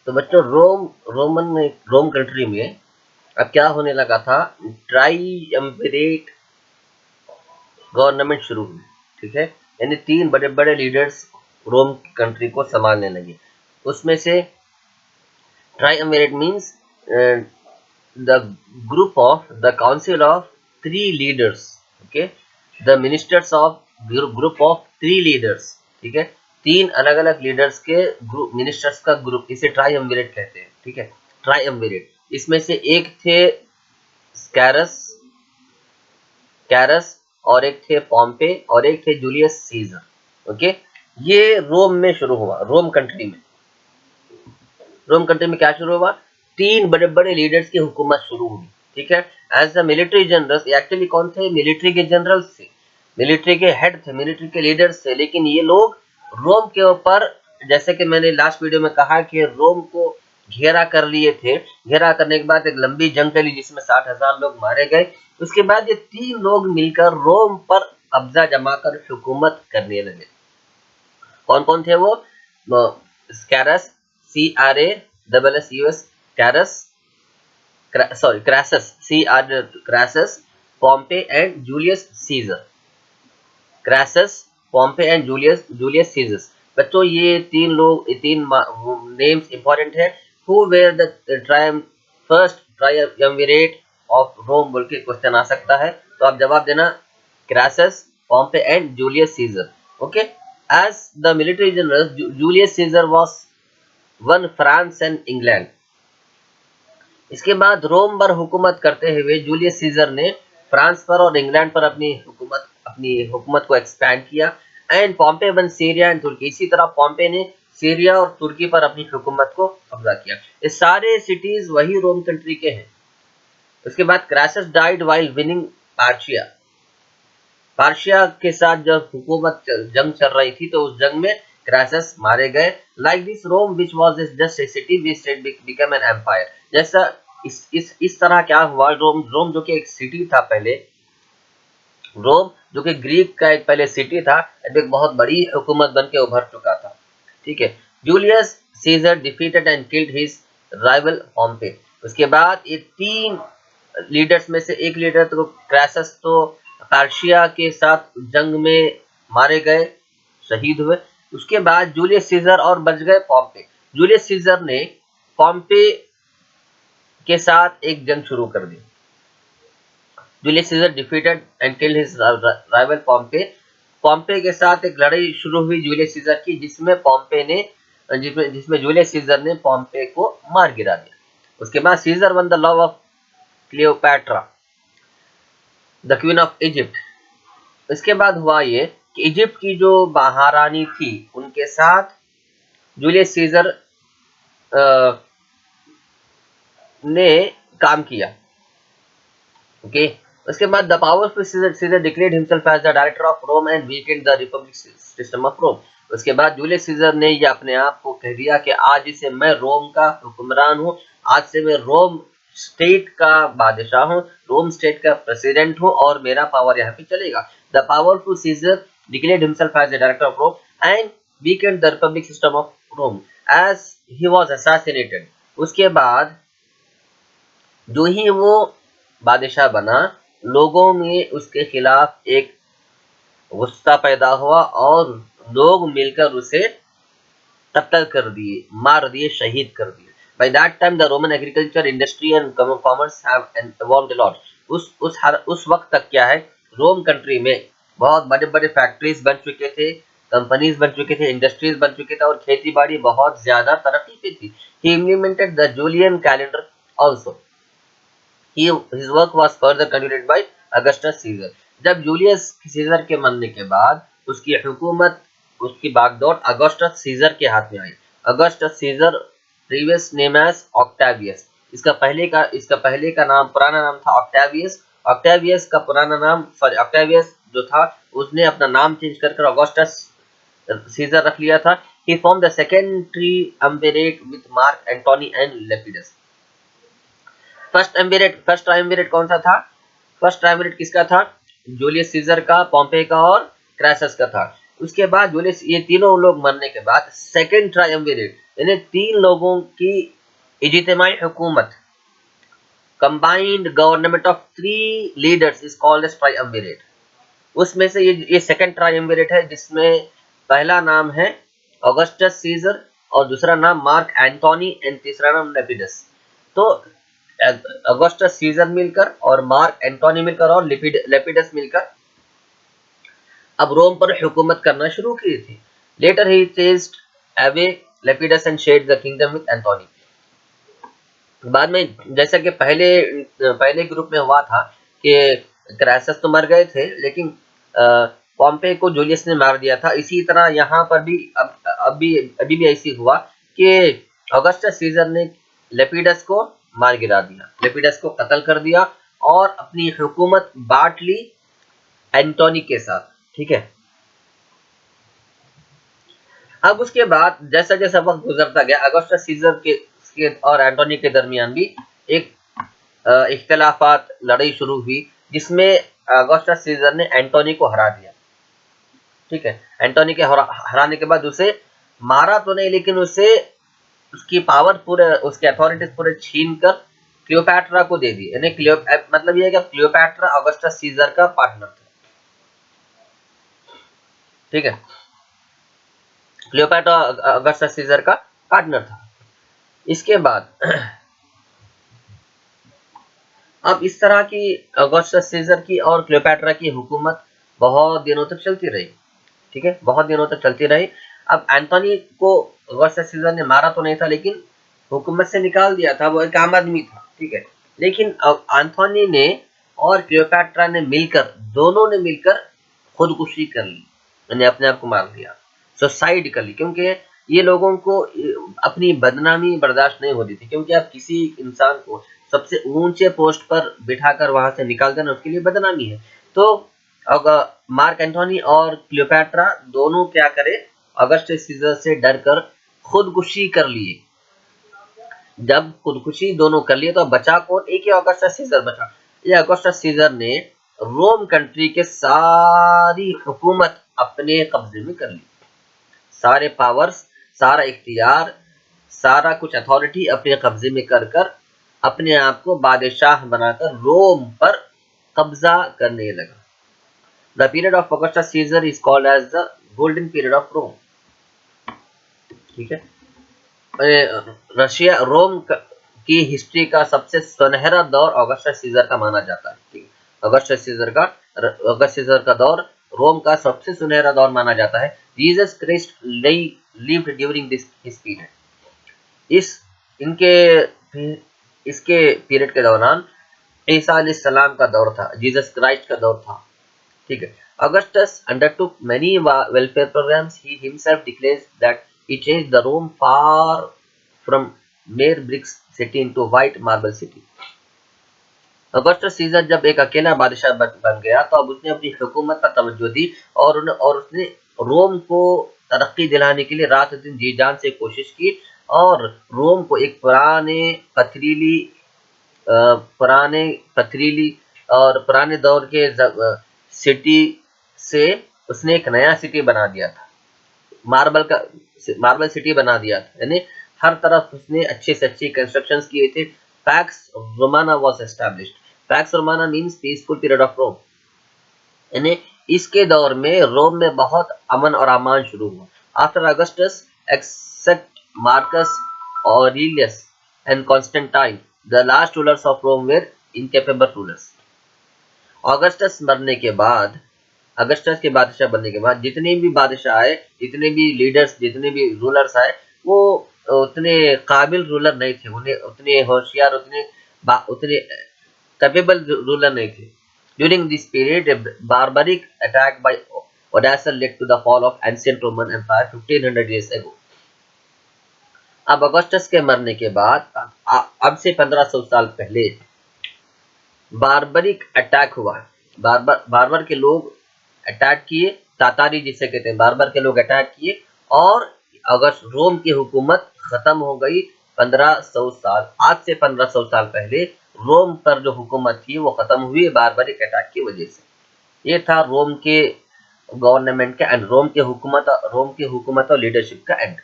तो बच्चों रोम कंट्री में अब क्या होने लगा था, ट्राईएम्विरेट गवर्नमेंट शुरू हुई, ठीक है, यानी 3 बड़े बड़े लीडर्स रोम कंट्री को संभालने लगे। उसमें से ट्राईएम्विरेट means the group of the council of 3 leaders, okay, the ministers of group of 3 leaders, ठीक है, 3 अलग अलग लीडर्स के ग्रुप, मिनिस्टर्स का ग्रुप, इसे ट्राईएम्विरेट कहते हैं, ठीक है, ट्राईएम्विरेट। इसमें से एक थे कैरस कैरस और एक थे पॉम्पे और एक थे जूलियस सीजर, ओके। ये रोम में शुरू हुआ, रोम कंट्री में क्या शुरू हुआ, 3 बड़े बड़े लीडर्स की हुकूमत शुरू हुई, ठीक है। As the military generals, actually कौन थे, मिलिट्री के जनरल्स थे, मिलिट्री के हेड थे, मिलिट्री के लीडर्स थे, लेकिन ये लोग रोम के ऊपर, जैसे कि मैंने लास्ट वीडियो में कहा कि रोम को घेरा कर लिए थे। घेरा करने के बाद एक लंबी जंग चली जिसमें 60,000 लोग मारे गए। उसके बाद ये 3 लोग मिलकर रोम पर कब्जा जमाकर हुकूमत करने लगे। कौन कौन थे वो, Cyrus, CRASSUS, Crassus, Pompey and Julius Caesar, Julius Caesar। बच्चों ये 3 लोग, ये 3 नेम्स इंपॉर्टेंट है। Who were the first triumvirate of Rome बोल के क्वेश्चन आ सकता है, तो आप जवाब देना Crassus, पॉम्पे and Julius Caesar, okay. As the military general, Julius Caesar was won France and England। इसके बाद रोम पर हुकूमत करते हुए जूलियस सीजर ने फ्रांस पर और इंग्लैंड पर अपनी हुकूमत को एक्सपैंड किया। And Pompey won Syria and Turkey, इसी तरह पॉम्पे ने सीरिया और तुर्की पर अपनी हुकूमत को कब्जा किया। ये सारे सिटीज वही रोम कंट्री के हैं। उसके बाद क्रैसस डाइड व्हाइल विनिंग पार्शिया। पार्शिया के साथ जब हुकूमत जंग चल रही थी तो उस जंग में क्रैसस मारे गए। Like this Rome which was just a city become an empire. जैसा इस तरह क्या हुआ, रोम जो कि एक सिटी था पहले, रोम जो कि ग्रीक का एक पहले सिटी था, अब एक बहुत बड़ी हुकूमत बन के उभर चुका था, ठीक है। Julius Caesar defeated and killed his rival Pompey. उसके बाद ये 3 लीडर्स में से एक लीडर तो क्रैसस तो पर्शिया के साथ जंग में मारे गए, शहीद हुए। उसके बाद जूलियस सीजर और बच गए पॉम्पे। जूलियस सीजर ने पॉम्पे के साथ एक जंग शुरू कर दी। Julius Caesar defeated and killed his rival Pompey. Pompey के साथ एक लड़ाई शुरू हुई जूलियस सीजर की, जिसमें जूलियस सीजर ने पॉम्पे को मार गिरा दिया। उसके बाद Caesar won the love of Cleopatra, the queen of Egypt. इसके बाद हुआ ये कि इजिप्ट की जो महारानी थी उनके साथ जूलियस सीजर ने काम किया, ओके। उसके बाद the powerful Caesar declared himself as the director of Rome and weakened the republic system of Rome. उसके बाद जूलियस सीजर ने ये अपने आप को कह दिया कि आज से मैं रोम का हुक्मरान हूँ, आज से मैं रोम स्टेट का बादशाह हूँ, रोम स्टेट का प्रेसिडेंट हूँ और मेरा पावर यहाँ पे चलेगा। The powerful Caesar declared himself as the director of Rome and weakened the republic system of Rome as he was assassinated. उसके बाद जो ही वो बादशाह बना, लोगों में उसके खिलाफ एक गुस्सा पैदा हुआ और लोग मिलकर उसे कत्ल कर दिए, मार दिए, शहीद कर दिए। By that time the Roman agriculture industry and commerce have evolved a lot। उस वक्त तक क्या है, रोम कंट्री में बहुत बड़े बड़े फैक्ट्रीज बन चुके थे, कंपनीज बन चुके थे, इंडस्ट्रीज बन चुके थे और खेती बाड़ी बहुत ज्यादा तरक्की पे थी। He implemented the Julian calendar also। His work was further continued by Augustus Caesar। जब जूलियस सीजर के मरने के बाद उसकी हुकूमत, उसकी बागडोर अगस्टस सीजर के हाथ में आई। Augustus Caesar previous name as Octavius. इसका पहले का नाम, पुराना नाम था ऑक्टेवियस। ऑक्टेवियस का पुराना नाम, सॉरी, ऑक्टेवियस जो था उसने अपना नाम चेंज कर अगस्टस सीजर रख लिया था। He formed the second triumvirate with Mark Antony and Lepidus। First triumvirate कौन सा था? फर्स्ट ट्रायम्विरेट किसका था? जूलियस सीजर का, पॉम्पे का और क्रैसस का था। उसके बाद जूलियस, ये तीनों लोग मरने के बाद सेकेंड ट्रायम्विरेट, यानी 3 लोगों की इज्तिमाई हुकूमत, combined government of 3 leaders is called as triumvirate. उसमें से ये सेकेंड ट्रायम्विरेट है, जिसमें पहला नाम है ऑगस्टस सीजर और दूसरा नाम मार्क एंटोनी एंड तीसरा नाम लेपिडस। तो ऑगस्टस सीजर मिलकर और मार्क एंटोनी मिलकर और लेपिडस मिलकर अब रोम पर हुकूमत करना शुरू की थी। Later he chased away Lepidus and shared the kingdom with Antony. बाद में जैसा कि पहले ग्रुप में हुआ था कि क्रैसस तो मर गए थे, लेकिन पॉम्पे को जूलियस ने मार दिया था। इसी तरह यहाँ पर भी अभी भी ऐसी हुआ कि ऑगस्टस सीजर ने लेपिडस को मार गिरा दिया, लेपिडस को कत्ल कर दिया और अपनी हुकूमत बांट ली एंटोनी के साथ। ठीक है। अब उसके बाद जैसा जैसा वक्त गुजरता गया, ऑगस्टस सीजर के और एंटोनी के दरमियान भी एक इख्तिलाफात लड़ाई शुरू हुई, जिसमें ऑगस्टस सीजर ने एंटोनी को हरा दिया। ठीक है। एंटोनी के हराने के बाद उसे मारा तो नहीं, लेकिन उसे उसकी पावर पूरे, उसके अथॉरिटीज पूरे छीन कर क्लियोपैट्रा को दे दी। यानी मतलब ये है कि क्लियोपैट्रा ऑगस्टस सीजर का पार्टनर था। ठीक है। क्लियोपैट्रा ऑगस्टस सीजर का पार्टनर था। इसके बाद अब इस तरह की ऑगस्टस सीजर की और क्लियोपैट्रा की हुकूमत बहुत दिनों तक चलती रही। ठीक है, बहुत दिनों तक चलती रही। अब एंटोनी को ऑगस्टस सीजर ने मारा तो नहीं था, लेकिन हुकूमत से निकाल दिया था, वो एक आम आदमी था। ठीक है। लेकिन अब एंटोनी ने और क्लियोपैट्रा ने मिलकर, दोनों ने मिलकर खुदकुशी कर ली, यानी अपने आप को मार दिया, सुसाइड कर ली, क्योंकि ये लोगों को अपनी बदनामी बर्दाश्त नहीं होती थी। क्योंकि आप किसी इंसान को सबसे ऊंचे पोस्ट पर बिठाकर वहां से निकाल देना उसके लिए बदनामी है। तो अगर मार्क एंटोनी और क्लियोपैट्रा दोनों क्या करे, ऑगस्टस सीजर से डरकर खुदकुशी कर लिए। जब खुदकुशी दोनों कर लिए तो बचा कौन? एक ही ऑगस्टस सीजर बचा। ये ऑगस्टस सीजर ने रोम कंट्री के सारी हुकूमत अपने कब्जे में कर ली, सारे पावर्स, सारा इख्तियार, सारा कुछ अथॉरिटी अपने कब्जे में कर कर अपने आप को बादशाह बनाकर रोम पर कब्जा करने लगा। The period of Augustus Caesar is called as the golden period of Rome. ठीक है। रशिया, रोम की हिस्ट्री का सबसे सुनहरा दौर ऑगस्टस सीजर का माना जाता है। ठीक है। ऑगस्टस सीजर का दौर रोम का सबसे सुनहरा दौर माना जाता है। Jesus Christ lived during this period. इसके पीरियड के दौरान ईसा अलैहिस्सलाम का दौर था, जीसस क्राइस्ट का दौर था। ठीक है। Augustus undertook many welfare programs. He himself declares that he changed the Rome far from mere brick city into white marble city. Augustus Caesar जब एक अकेला बादशाह बन गया तो अब उसने अपनी हुकूमत पर तवज्जो दी और उसने रोम को तरक्की दिलाने के लिए रात दिन जी जान से कोशिश की और रोम को एक पथरीली और पुराने दौर के सिटी से उसने एक नया सिटी बना दिया था, मार्बल सिटी बना दिया था। यानी हर तरफ उसने अच्छे से अच्छे कंस्ट्रक्शंस किए थे। Pax Romana was established. Pax Romana means peaceful period of Rome. यानी इसके दौर में रोम में बहुत अमन और अमान शुरू हुआ। After Augustus except Marcus Aurelius and Constantine, the last rulers of Rome were incapable rulers. Augustus मरने के बाद, ऑगस्टस के बादशाह बनने के बाद जितने भी बादशाह आए, जितने भी लीडर्स, जितने भी रूलर्स आए, वो उतने काबिल रूलर नहीं थे, उन्हें उतने होशियार, उतने कैपेबल रूलर नहीं थे। During this period a barbaric attack by Odoacer led to the fall of ancient Roman Empire 1500 years ago. अब ऑगस्टस के मरने के बाद अब से 1500 साल पहले बारबरिक अटैक हुआ। बारबर के लोग अटैक किए, तातारी जिसे कहते हैं, बारबर के लोग अटैक किए और अगस्त रोम की हुकूमत खत्म हो गई। 1500 साल, आज से 1500 साल पहले रोम पर जो हुकूमत थी वो खत्म हुई बारबरिक अटैक की वजह से। ये था गवर्नमेंट का एंड रोम की हुकूमत और लीडरशिप का एंड।